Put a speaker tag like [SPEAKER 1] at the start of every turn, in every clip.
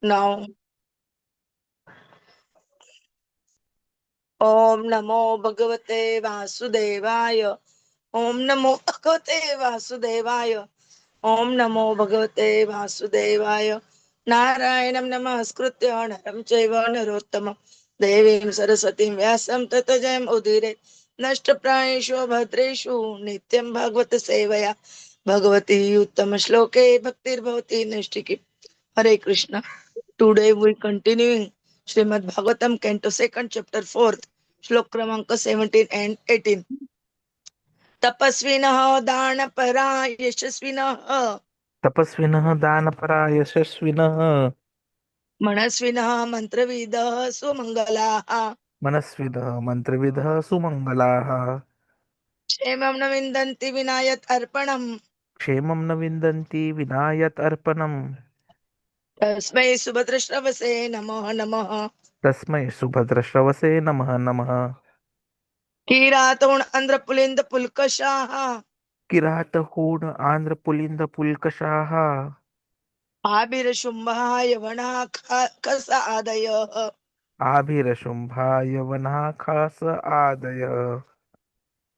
[SPEAKER 1] Now, Om Namo Bhagavate Vasudevaya. Om Namo Bhagavate Vasudevaya. Om Namo Bhagavate Vasudevaya. Narayanam Namaskritya Naram Chaiva Narottamam Devim Sarasatim Vyasam Tatajam Udire Nashtaprayeshu Bhadreshu Nityam Bhagavata Sevaya Bhagavati Uttama Shloke Bhaktir Bhavati Nishtiki. Hare Krishna. Today we continuing Srimad Bhagavatam Canto 2nd chapter 4th Shlok Kramanka 17 and 18. Tapasvinah Danapara Yashasvinah
[SPEAKER 2] तपस्विनः दानपरा यशस्विनः
[SPEAKER 1] Manasvinah Mantravidah Sumangalaha
[SPEAKER 2] मनस्विनः मन्त्रविदः सुमङ्गलाः
[SPEAKER 1] Kshemam Navindanti Vinayat Arpanam
[SPEAKER 2] क्षेमं न विन्दन्ति विना यत् अर्पणम्
[SPEAKER 1] Tasmai Subhadrashravase Namaha Namaha
[SPEAKER 2] तस्मै सुभद्रश्रवसे नमः नमः
[SPEAKER 1] Kirāta Āndhra Pulinda Pulkaśa
[SPEAKER 2] किरातहूण आन्ध्रपुलिन्दपुल्कषाः
[SPEAKER 1] Ābhīra Śumbha Yavana Khasa Ādaya
[SPEAKER 2] आभीरशुम्भा यवनः खास आदयः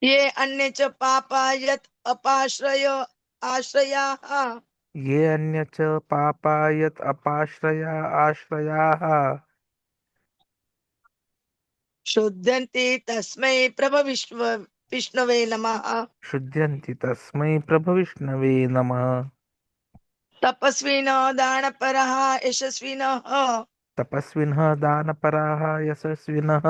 [SPEAKER 1] ये अन्य च पापा यत् अपाश्रय आश्रयाः
[SPEAKER 2] ये अन्य च पापा यत् अपाश्रया आश्रयाः
[SPEAKER 1] शुध्यन्ति तस्मै प्रभ विष्णवे नमः
[SPEAKER 2] शुध्यन्ति तस्मै प्रभविष्णवे नमः
[SPEAKER 1] तपस्विनो दानपरः यशस्विनः
[SPEAKER 2] तपस्विनः दानपराः यशस्विनः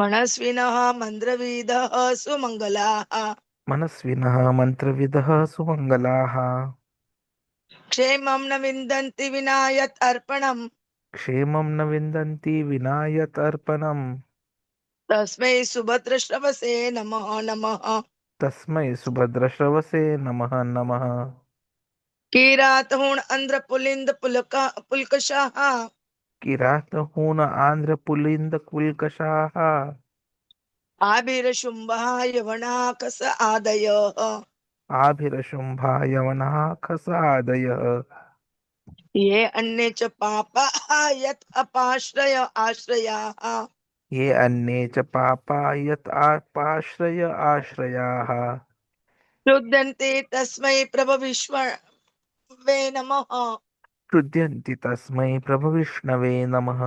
[SPEAKER 1] मनस्विनः मन्त्रविदः सुमङ्गलाः
[SPEAKER 2] मनस्विनः मन्त्रविदः सुमङ्गलाः
[SPEAKER 1] क्षेमं न विन्दन्ति विना यत् अर्पणम्
[SPEAKER 2] क्षेमं न विन्दन्ति विना यत् अर्पणम्
[SPEAKER 1] तस्मै सुभद्रश्रवसे नमः नमः
[SPEAKER 2] तस्मै सुभद्रश्रवसे नमः नमः
[SPEAKER 1] किरातहूण आन्ध्र पुलिन्द पुल्कषाः
[SPEAKER 2] किरातहूण आन्ध्रपुलिन्दकुल्कषाः
[SPEAKER 1] आभिर शुम्भः यवना कस आदयः
[SPEAKER 2] आभिरशुम्भा यवनः खसादयः
[SPEAKER 1] ये अन्ये च पापाः यत् अपाश्रय आश्रयाः
[SPEAKER 2] ये अन्ये च पापा यत् आपाश्रय आश्रयाः
[SPEAKER 1] रुद्यन्ते तस्मै प्रभविष्णवे नमः
[SPEAKER 2] क्रुध्यन्ति तस्मै प्रभविष्णवे नमः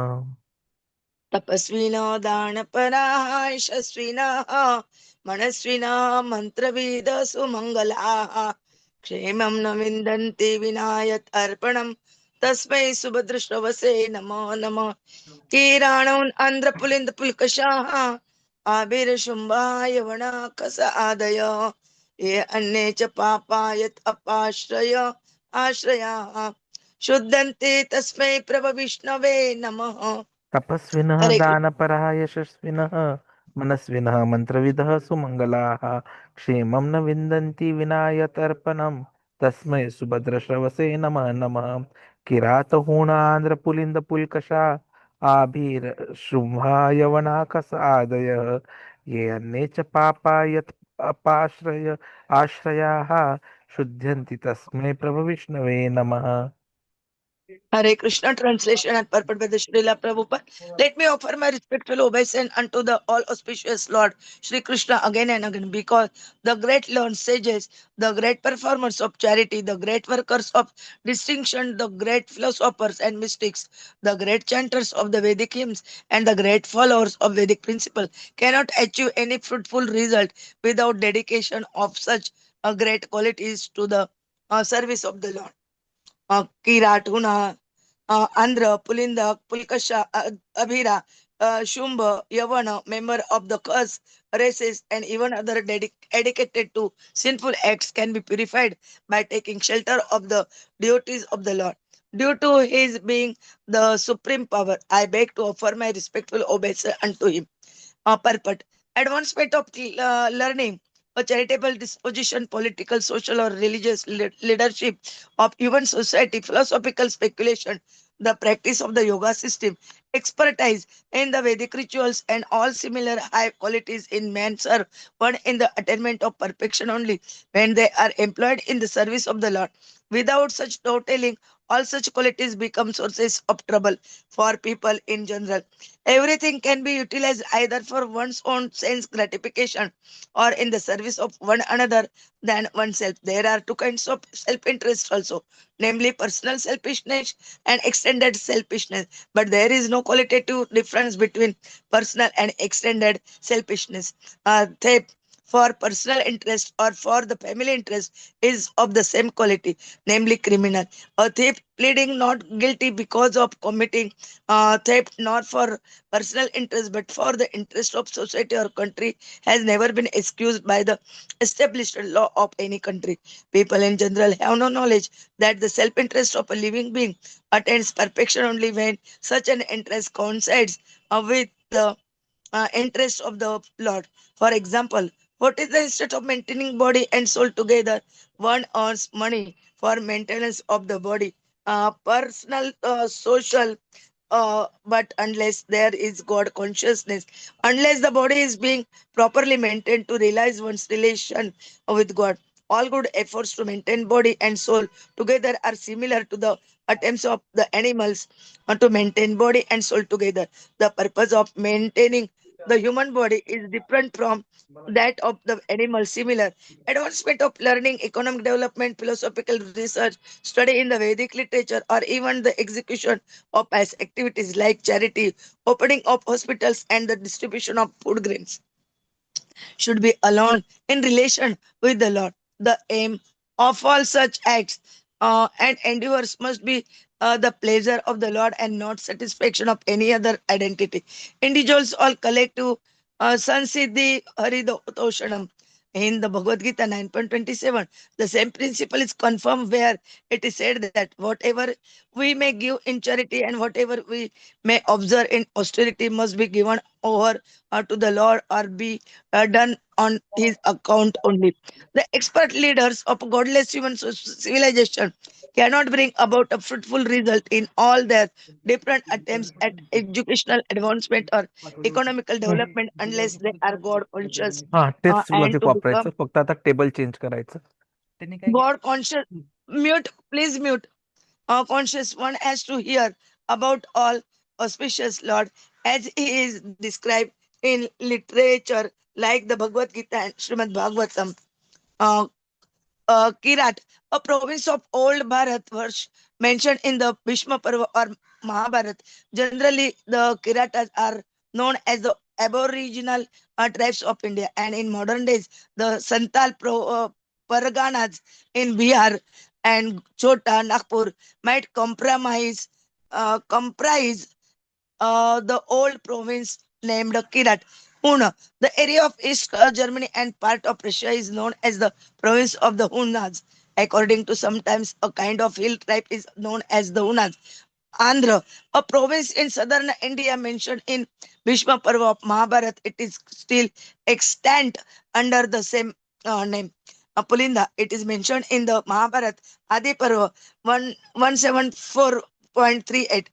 [SPEAKER 1] तपस्विनो दानपराः यशस्विनः मनस्विनः मन्त्रविदः सुमङ्गलाः क्षेमं न विन्दन्ति विना यत् अर्पणम् तस्मै सुभद्रश्रवसे नमो नमः कीराणोन् आन्ध्रपुलिन्द पुल्कषाः आभिर्शुम्भाय वनाकस आदय ये अन्ये च पापा यत् अपाश्रय आश्रयाः शुद्धन्ते तस्मै प्रभ विष्णवे नमः।
[SPEAKER 2] तपस्विनः
[SPEAKER 1] हरे कृष्ण।
[SPEAKER 2] दानपरः यशस्विनः मनस्विनः मन्त्रविदः सुमङ्गलाः क्षेमं न विन्दन्ति विना यतर्पणम् तस्मै सुभद्रश्रवसे नमः नमः किरातहूणान्ध्रपुलिन्दपुल्कषा आभीरशुम्भा यवनाकस आदयः ये अन्ये च पापा यत् अपाश्रय आश्रयाः शुध्यन्ति तस्मै प्रभविष्णवे नमः
[SPEAKER 1] Hare Krishna translation and purport by the Srila Prabhupada. Let me offer my respectful obeisance unto the all-auspicious Lord Śrī Kṛṣṇa again and again, because the great learned sages, the great performers of charity, the great workers of distinction, the great philosophers and mystics, the great chanters of the Vedic hymns, and the great followers of Vedic principle cannot achieve any fruitful result without dedication of such great qualities to the service of the Lord. Kirāta, Hūṇa, Āndhra, Pulinda, Pulkaśa, Ābhīra, Śumbha, Yavana, member of the Khasa races, and even other dedicated to sinful acts can be purified by taking shelter of the devotees of the Lord. Due to his being the supreme power, I beg to offer my respectful obeisance unto him. Purport: advancement of learning, a charitable disposition, political, social, or religious leadership of human society, philosophical speculation, the practice of the yoga system, expertise in the Vedic rituals, and all similar high qualities in man serve one in the attainment of perfection only when they are employed in the service of the Lord. Without such totaling All such qualities become sources of trouble for people in general. Everything can be utilized either for one's own sense gratification or in the service of one another than oneself. There are two kinds of self-interest also, namely personal selfishness and extended selfishness. But there is no qualitative difference between personal and extended selfishness. They for personal interest or for the family interest is of the same quality, namely criminal. A thief pleading not guilty because of committing theft not for personal interest but for the interest of society or country has never been excused by the established law of any country. People in general have no knowledge that the self-interest of a living being attains perfection only when such an interest coincides with the interest of the Lord. For example, what is the instead of maintaining body and soul together? One earns money for maintenance of the body, personal, social, but unless there is God consciousness, unless the body is being properly maintained to realize one's relation with God, all good efforts to maintain body and soul together are similar to the attempts of the animals to maintain body and soul together. The purpose of maintaining the human body is different from that of the animal. Similar advancement of learning, economic development, philosophical research, study in the Vedic literature, or even the execution of past activities like charity, opening of hospitals, and the distribution of food grains should be alone in relation with the Lord. The aim of all such acts and endeavors must be the pleasure of the Lord and not satisfaction of any other identity. Individuals or collective Sansiddhi Haridoshanam. In the Bhagavad Gita 9.27, the same principle is confirmed where it is said that whatever we may give in charity and whatever we may observe in austerity must be given over to the Lord or be done on his account only. The expert leaders of godless human civilization cannot bring about a fruitful result in all their different attempts at educational advancement or economical development unless they are God conscious.
[SPEAKER 2] हा तेच
[SPEAKER 1] And
[SPEAKER 2] logic
[SPEAKER 1] to become
[SPEAKER 2] वापरायचं फक्त आता table change करायचं. त्यांनी काय
[SPEAKER 1] God conscious, mute, please mute. Conscious one has to hear about all auspicious Lord as he is described in literature like the Bhagavad Gita and Srimad Bhagavatam. Uh, Kirat, a province of old Bharat, was mentioned in the Bhishma Parva or Mahabharat. Generally, the Kiratas are known as the aboriginal tribes of India, and in modern days, the Santal Parganas in Bihar and Chota, Nagpur might comprise the old province named Kirat. Hūṇa. The area of East Germany and part of Russia is known as the province of the Hūnas. According to sometimes a kind of hill tribe is known as the Hūnas. Āndhra, a province in southern India mentioned in Bhishma Parva of Mahabharat, it is still extant under the same name. Pulinda, it is mentioned in the Mahabharat Adi Parva 174.38.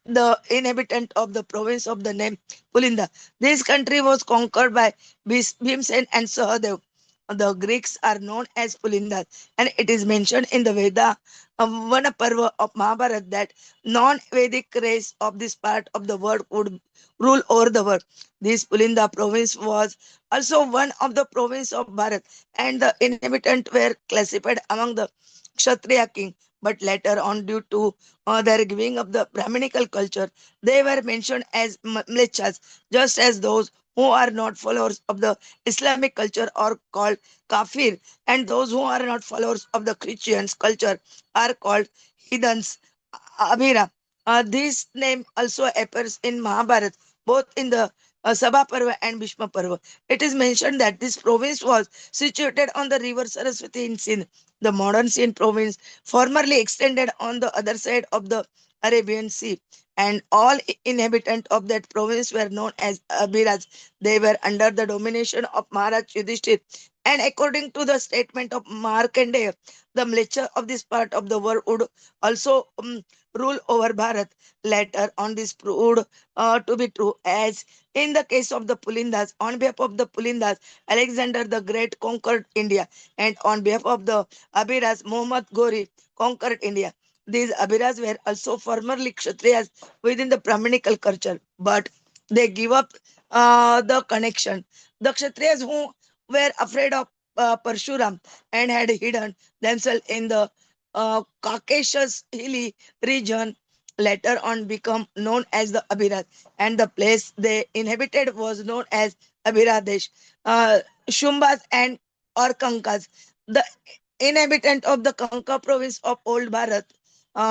[SPEAKER 1] The inhabitant of the province of the name Pulinda. This country was conquered by Bhimsen and Sahadev. The Greeks are known as Pulindas, and it is mentioned in the Veda Vanaparva of Mahabharata that non-Vedic race of this part of the world would rule over the world. This Pulinda province was also one of the province of Bharat, and the inhabitants were classified among the Kshatriya king. But later on, due to their giving up the Brahminical culture, they were mentioned as Mlechas, just as those who are not followers of the Islamic culture are called Kafir, and those who are not followers of the Christians culture are called heathens. Ābhīra. This name also appears in Mahabharata, both in the Sabha Parva and Bhishma Parva. It is mentioned that this province was situated on the river Saraswati in Sindh. The modern Sindh province formerly extended on the other side of the Arabian Sea, and all inhabitants of that province were known as Abhiras. They were under the domination of Maharaj Yudhishthir. And according to the statement of Markandeya, the Mlecha of this part of the world would also rule over Bharat. Later on, this proved to be true, as in the case of the Pulindas. On behalf of the Pulindas, Alexander the Great conquered India, and on behalf of the Abhiras, Muhammad Ghori conquered India. These Abhiras were also formerly Kshatriyas within the Brahminical culture, but they give up the connection. The Kshatriyas who were afraid of Parshuram and had hidden themselves in the Caucasus hilly region later on become known as the Abhiras, and the place they inhabited was known as Abhiradesh. Shumbas and or Kankas, the inhabitant of the Kanka province of Old Bharat,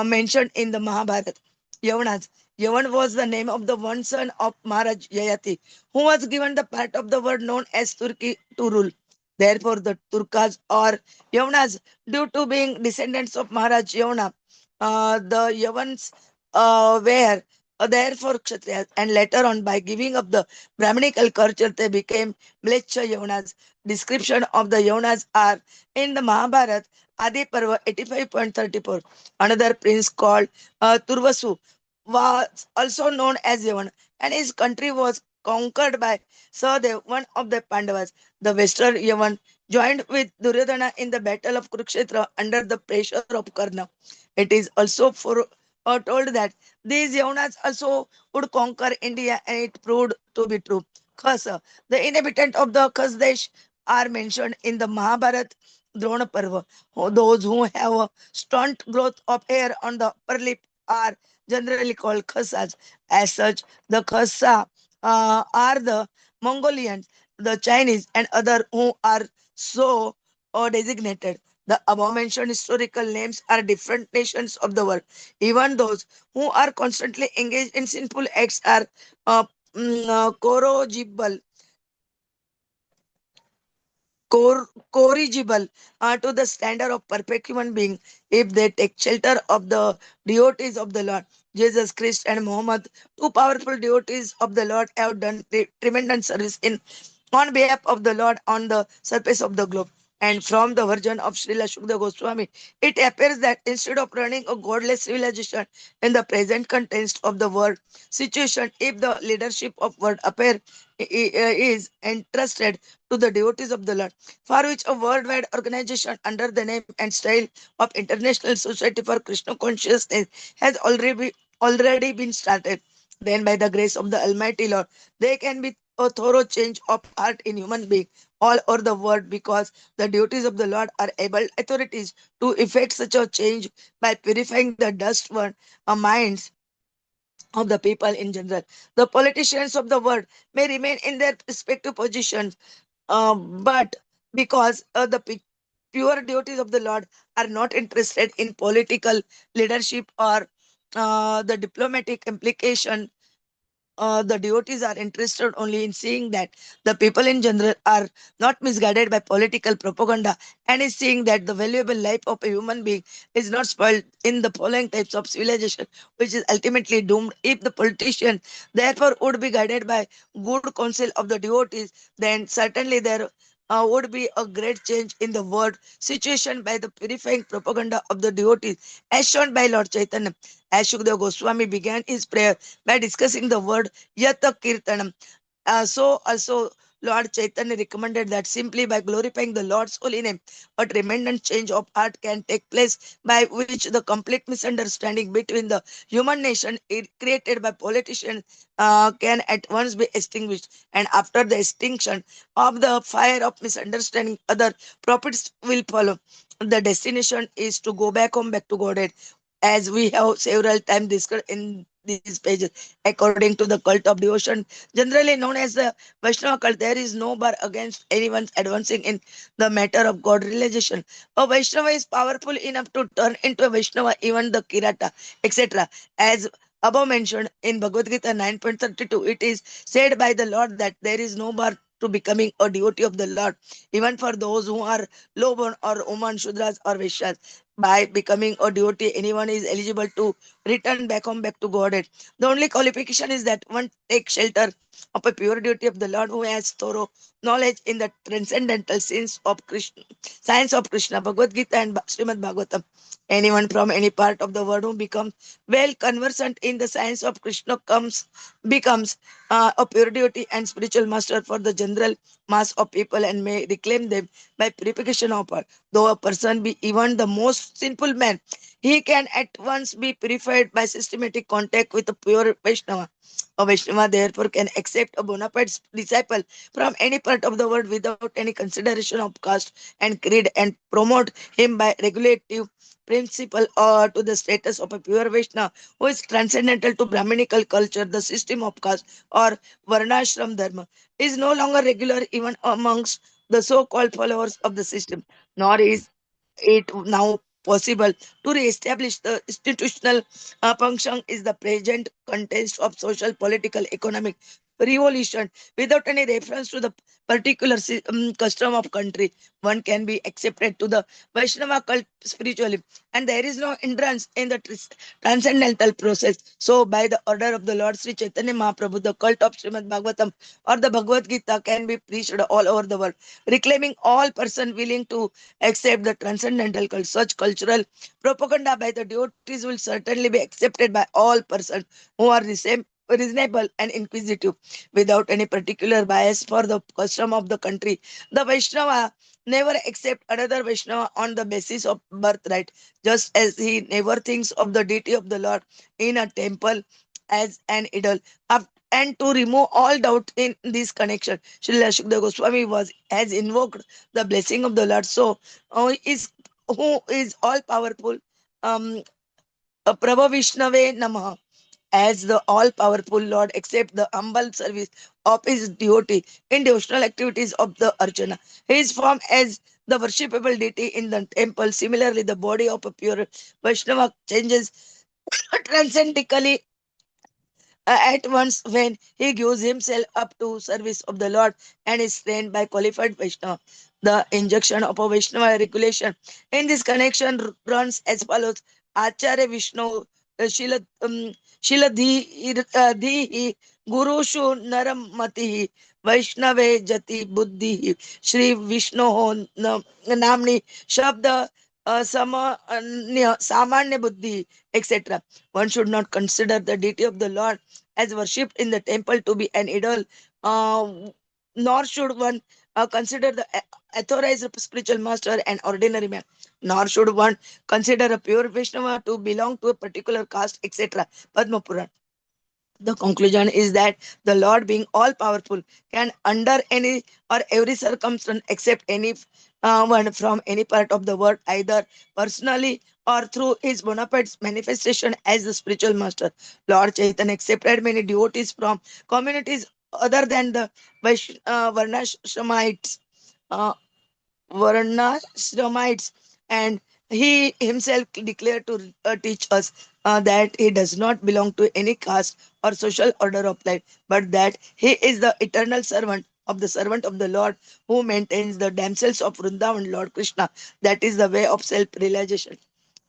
[SPEAKER 1] mentioned in the Mahabharata. Yavanas. Yavan was the name of the one son of Maharaj Yayati, who was given the part of the word known as Turki to rule. Therefore, the Turkas or Yavanas, due to being descendants of Maharaj Yavana, the Yavans were therefore Kshatriyas, and later on, by giving up the Brahminical culture, they became Mlecha Yavanas. Description of the Yavanas are in the Mahabharata, Adi Parva 85.34. Another prince called Turvasu was also known as Yavan, and his country was conquered by Sahadev, one of the Pandavas. The Western Yavan joined with Duryodhana in the battle of Kurukshetra under the pressure of Karna. It is also told that these Yavanas also would conquer India, and it proved to be true. Khasa, the inhabitant of the Khasdesh, are mentioned in the Mahabharata Drona Parva. Those who have a stunt growth of hair on the upper lip are generally called Khasas. As such, the Khasa are the Mongolians, the Chinese, and other who are so designated. The above mentioned historical names are different nations of the world. Even those who are constantly engaged in sinful acts are uh, corrigible corrigible to the standard of perfect human being if they take shelter of the devotees of the Lord. Jesus Christ and Muhammad, two powerful devotees of the Lord, have done tremendous service in on behalf of the Lord on the surface of the globe. And from the version of Srila Shukdev Goswami, it appears that instead of running a godless civilization in the present context of the world situation, if the leadership of world affair is entrusted to the devotees of the Lord, for which a worldwide organization under the name and style of International Society for Krishna Consciousness has already been started. Then, by the grace of the Almighty Lord, there can be a thorough change of heart in human being all over the world because the duties of the Lord are able authorities to effect such a change by purifying the dust one minds of the people in general. The politicians of the world may remain in their respective positions, but because the pure devotees of the Lord are not interested in political leadership or the diplomatic implication, the devotees are interested only in seeing that the people in general are not misguided by political propaganda and is seeing that the valuable life of a human being is not spoiled in the following types of civilization, which is ultimately doomed if the politician therefore would be guided by good counsel of the devotees, then certainly there would be a great change in the world situation by the purifying propaganda of the devotees, as shown by Lord Chaitanya. As Shukdev Goswami began his prayer by discussing the word Yata Kirtanam. So also Lord Chaitanya recommended that simply by glorifying the Lord's holy name, a tremendous change of heart can take place by which the complete misunderstanding between the human nation created by politicians can at once be extinguished. And after the extinction of the fire of misunderstanding, other profits will follow. The destination is to go back home, back to Godhead, as we have several times discussed in these pages. According to the cult of devotion, generally known as the Vaishnava cult, there is no bar against anyone advancing in the matter of God realization. A Vaishnava is powerful enough to turn into a Vaishnava, even the Kirāta, etc. As above mentioned in Bhagavad Gita 9.32, it is said by the Lord that there is no bar to becoming a devotee of the Lord, even for those who are low born or women, Shudras or Vaishyas. By becoming a devotee, anyone is eligible to return back home, back to Godhead. The only qualification is that one takes shelter of a pure devotee of the Lord who has thorough knowledge in the transcendental science of Krishna, Bhagavad Gita and Srimad Bhagavatam. Anyone from any part of the world who becomes well conversant in the science of Krishna becomes a pure devotee and spiritual master for the general mass of people and may reclaim them by purification of heart. Though a person be even the most sinful man, he can at once be purified by systematic contact with a pure Vaishnava. A Vaishnava therefore can accept a bona fide disciple from any part of the world without any consideration of caste and creed, and promote him by regulative principle or to the status of a pure Vaishnava who is transcendental to Brahminical culture, the system of caste or Varnashram Dharma, is no longer regular even amongst the so-called followers of the system, nor is it now possible to re-establish the institutional function is the present context of social, political, economic revolution without any reference to the particular custom of country. One can be accepted to the Vaishnava cult spiritually, and there is no hindrance in the transcendental process. So, by the order of the Lord Sri Chaitanya Mahaprabhu, the cult of Srimad Bhagavatam or the Bhagavad Gita can be preached all over the world, reclaiming all person willing to accept the transcendental cult. Such cultural propaganda by the devotees will certainly be accepted by all persons who are the same reasonable and inquisitive without any particular bias for the custom of the country. The Vaishnava never accept another Vaishnava on the basis of birthright, just as he never thinks of the deity of the Lord in a temple as an idol. And to remove all doubt in this connection, Srila Shukdev Goswami has invoked the blessing of the Lord. So, who is all powerful? Um, Prabha Vishnave Namaha, as the all-powerful Lord accept the humble service of his devotee in devotional activities of the Archana. He is formed as the worshipable deity in the temple. Similarly, the body of a pure Vaishnava changes transcendently at once when he gives himself up to service of the Lord and is trained by qualified Vaishnava. The injection of a Vaishnava regulation in this connection runs as follows. Acharya Vishnu Shiladhi Gurushu Naramati Vaishnave Jati Buddhi Shri Vishnu Namni Shabda Samanya Buddhi, etc. One should not consider the deity of the Lord as worshipped in the temple to be an idol, nor should one consider the authorized spiritual master an ordinary man, nor should one consider a pure Vaishnava to belong to a particular caste, etc. Padma Puran. The conclusion is that the Lord, being all powerful, can under any or every circumstance accept any one from any part of the world, either personally or through his bona fide manifestation as the spiritual master. Lord Chaitanya accepted many devotees from communities other than the Varnashramites. Uh, Varnashramites, and he himself declared to teach us that he does not belong to any caste or social order of life, but that he is the eternal servant of the Lord who maintains the damsels of Vrindavan, Lord Krishna. That is the way of self-realization.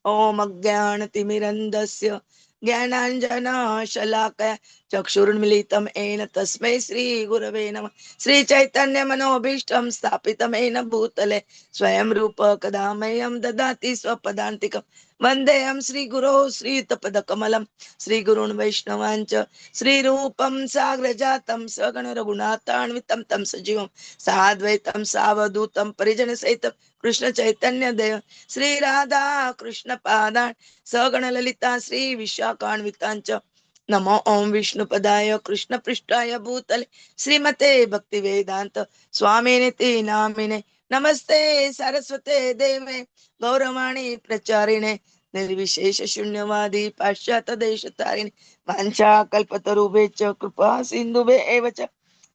[SPEAKER 1] ॐ अज्ञानतिमिरन्दस्य ज्ञानाञ्जनशलाकया चक्षुर्मिलितं येन तस्मै श्रीगुरवे नमः। श्रीचैतन्यमनोभीष्टं स्थापितं येन भूतले स्वयं रूप कदा मह्यं ददाति स्वपदान्तिकं। वन्देऽहं श्रीगुरो श्रीयुतपदकमलं श्रीगुरून् वैष्णवाञ्च श्रीरूपं साग्रजातं सगण रघुनाथान्वितं तं सजीवं साद्वैतं सावधूतं परिजनसहितं कृष्ण चैतन्य देव श्री राधा कृष्ण पादान सगण ललिता श्री विशाखान्वितांच नमो ओम विष्णुपदाय कृष्ण पृष्ठाय भूतले श्रीमते भक्ति वेदांत स्वामिनिति नामिने नमस्ते सरस्वते देवे गौरवाणी प्रचारिणे निर्विशेष शून्यवादी पाश्चात्य देश तारिणे वाञ्छा कल्पतरुभ्यश्च कृपा सिन्धुभ्य एव च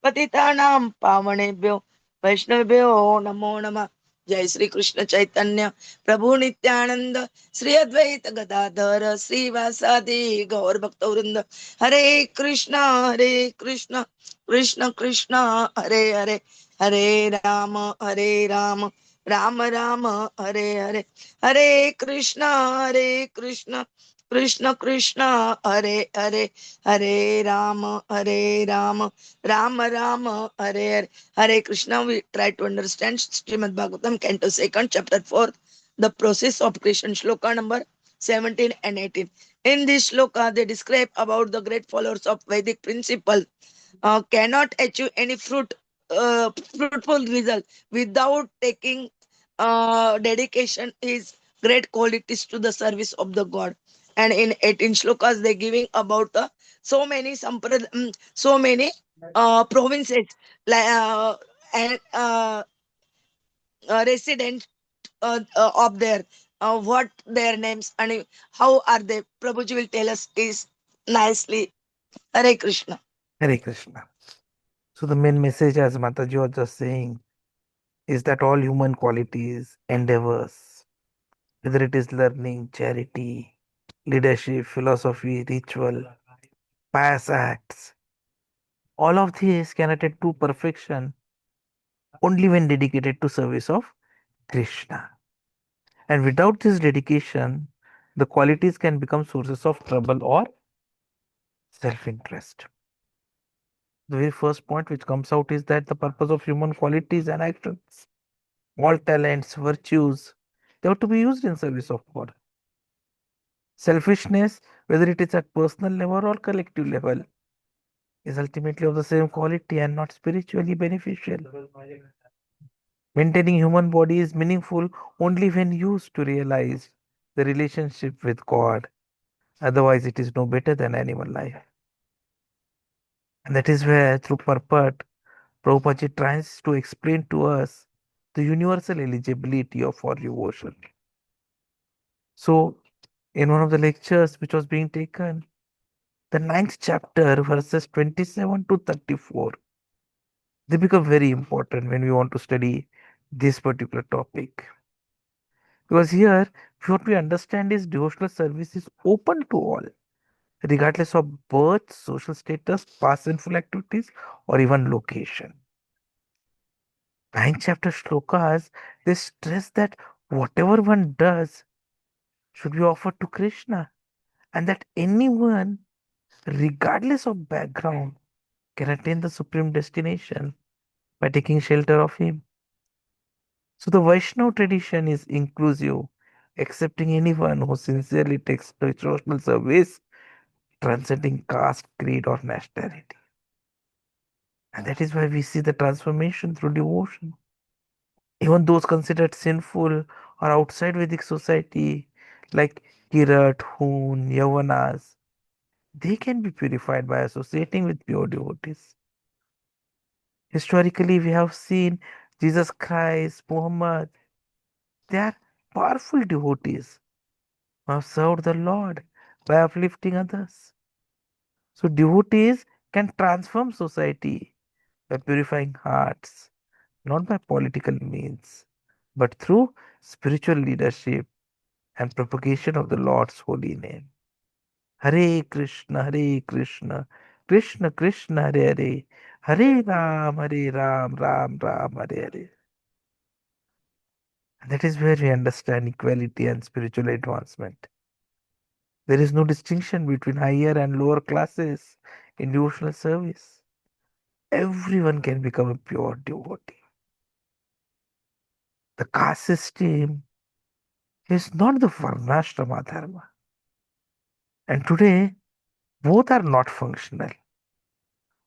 [SPEAKER 1] पतितानां पावनेभ्यो वैष्णवेभ्यो नमो नमः। जय श्री कृष्ण चैतन्य प्रभु नित्यानंद श्री अद्वैत गदाधर श्रीवासादि गौर भक्त वृंद हरे Krishna Krishna Krishna Hare Hare Hare Ram Ram Ram Hare Hare Hare Krishna Krishna Krishna Hare Hare Hare Ram Ram Ram Hare Hare Hare Krishna. We try to understand Srimad Bhagavatam, Canto 2nd, Chapter 4, the process of creation, Shloka number 17 and 18. In this shloka, they describe about the great followers of Vedic principle cannot achieve any fruitful result without taking dedication is great qualities to the service of the God. And in 18 shlokas, they're giving about so many so many provinces like and resident of their what their names and how are they. Prabhuji will tell us is nicely. Hare Krishna.
[SPEAKER 2] Hare Krishna. So the main message, as Mataji was just saying, is that all human qualities, endeavors, whether it is learning, charity, leadership, philosophy, ritual, pious acts, all of these can attain to perfection only when dedicated to service of Krishna. And without this dedication, the qualities can become sources of trouble or self-interest. The very first point which comes out is that the purpose of human qualities and actions, all talents, virtues, they have to be used in service of God. Selfishness, whether it is at personal level or collective level, is ultimately of the same quality and not spiritually beneficial. Maintaining human body is meaningful only when used to realize the relationship with God. Otherwise, it is no better than animal life. And that is where, through purport, Prabhupada tries to explain to us the universal eligibility of our devotion. So, in one of the lectures which was being taken, the ninth chapter, verses 27 to 34, they become very important when we want to study this particular topic. Because here, what we understand is devotional service is open to all, regardless of birth, social status, past sinful activities, or even location. Ninth chapter shlokas, they stress that whatever one does should be offered to Krishna, and that anyone, regardless of background, can attain the supreme destination by taking shelter of him. So the Vaishnava tradition is inclusive, accepting anyone who sincerely takes devotional service, transcending caste, creed, or nationality. And that is why we see the transformation through devotion. Even those considered sinful or outside Vedic society, like Kirāta, Hūṇa, Yavanas, they can be purified by associating with pure devotees. Historically, we have seen Jesus Christ, Muhammad, they are powerful devotees who have served the Lord by uplifting others. So, devotees can transform society by purifying hearts, not by political means, but through spiritual leadership and propagation of the Lord's holy name. Hare Krishna, Krishna Krishna, Hare Hare, Hare Ram, Ram Ram, Hare Hare. And that is where we understand equality and spiritual advancement. There is no distinction between higher and lower classes in devotional service. Everyone can become a pure devotee. The caste system is not the Varnashrama dharma. And today, both are not functional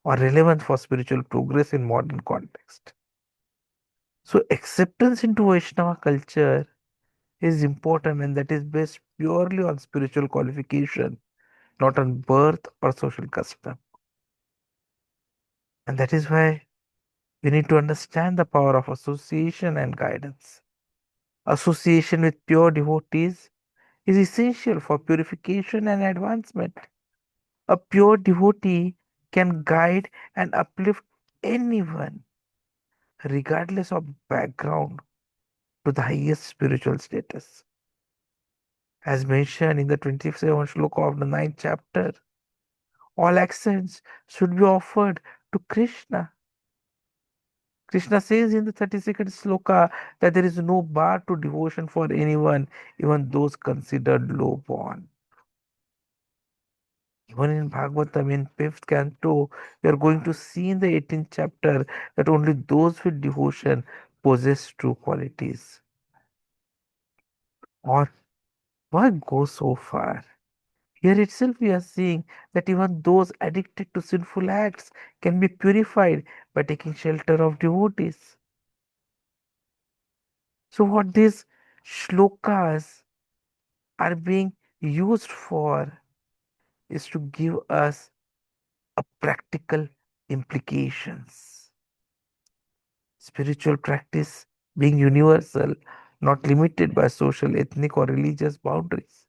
[SPEAKER 2] or relevant for spiritual progress in modern context. So acceptance into Vaishnava culture is important, and that is based purely on spiritual qualification, not on birth or social custom. And that is why we need to understand the power of association and guidance. Association with pure devotees is essential for purification and advancement. A pure devotee can guide and uplift anyone, regardless of background, to the highest spiritual status. As mentioned in the 27th shloka of the ninth chapter, all actions should be offered to Krishna. Krishna says in the 32nd sloka that there is no bar to devotion for anyone, even those considered low born. Even in Bhagavatam, in 5th canto, we are going to see in the 18th chapter that only those with devotion possess true qualities. Or why go so far? Here itself, we are seeing that even those addicted to sinful acts can be purified by taking shelter of devotees. So, what these shlokas are being used for is to give us a practical implications. Spiritual practice being universal, not limited by social, ethnic, or religious boundaries.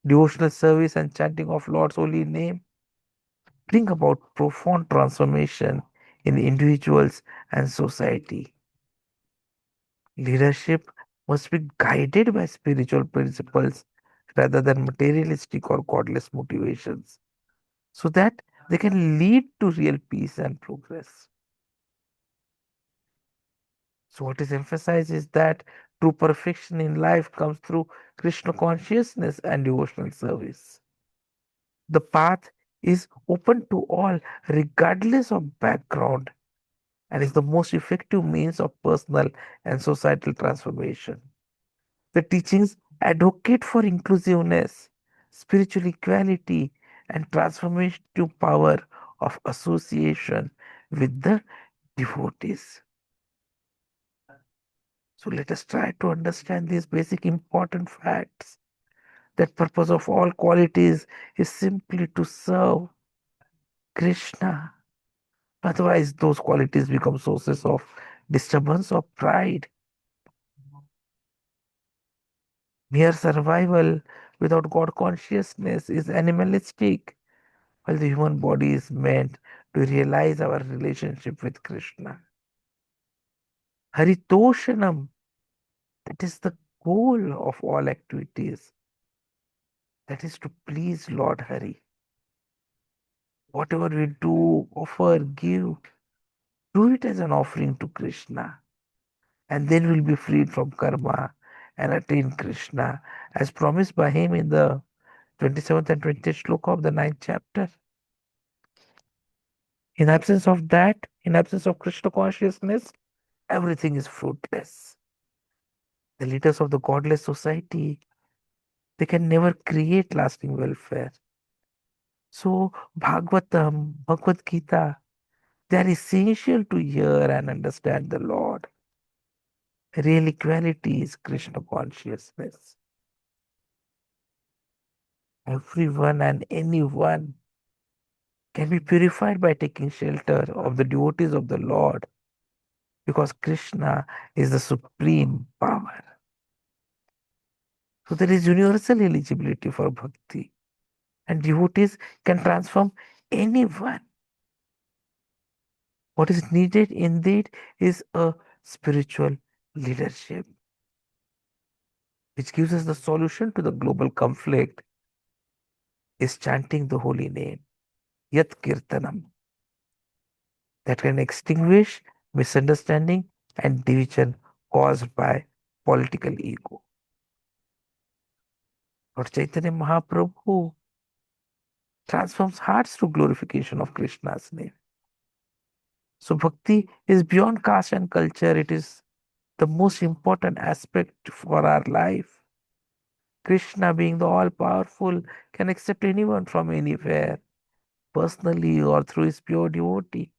[SPEAKER 2] Devotional service and chanting of Lord's holy name bring about profound transformation in individuals and society. Leadership must be guided by spiritual principles rather than materialistic or godless motivations so that they can lead to real peace and progress. So, what is emphasized is that true perfection in life comes through Krishna consciousness and devotional service. The path is open to all, regardless of background, and is the most effective means of personal and societal transformation. The teachings advocate for inclusiveness, spiritual equality, and transformative power of association with the devotees. So let us try to understand these basic important facts. That purpose of all qualities is simply to serve Krishna. Otherwise, those qualities become sources of disturbance or pride. Mere survival without God consciousness is animalistic, while the human body is meant to realize our relationship with Krishna. Haritoshanam, that is the goal of all activities, that is to please Lord Hari. Whatever we do, offer, give, do it as an offering to Krishna, and then we'll be freed from karma and attain Krishna, as promised by him in the 27th and 20th shloka of the 9th chapter. In absence of that, in absence of Krishna consciousness, everything is fruitless. The leaders of the godless society, they can never create lasting welfare. So, Bhagavad Gita, they are essential to hear and understand the Lord. Real equality is Krishna consciousness. Everyone and anyone can be purified by taking shelter of the devotees of the Lord because Krishna is the supreme power. So there is universal eligibility for bhakti, and devotees can transform anyone. What is needed indeed is a spiritual leadership, which gives us the solution to the global conflict, is chanting the holy name, Yat Kirtanam, that can extinguish misunderstanding and division caused by political ego. Lord Chaitanya Mahaprabhu transforms hearts through glorification of Krishna's name. So bhakti is beyond caste and culture. It is the most important aspect for our life. Krishna, being the all powerful, can accept anyone from anywhere, personally or through his pure devotee.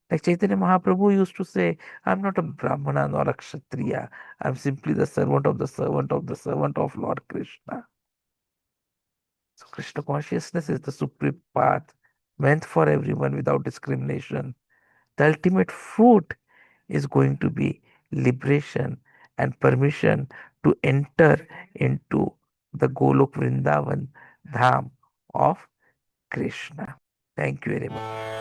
[SPEAKER 2] Like Chaitanya Mahaprabhu used to say, I'm not a Brahmana nor a Kshatriya. I'm simply the servant of the servant of the servant of Lord Krishna. So Krishna consciousness is the supreme path meant for everyone without discrimination. The ultimate fruit is going to be liberation and permission to enter into the Golok Vrindavan Dham of Krishna. Thank you very much.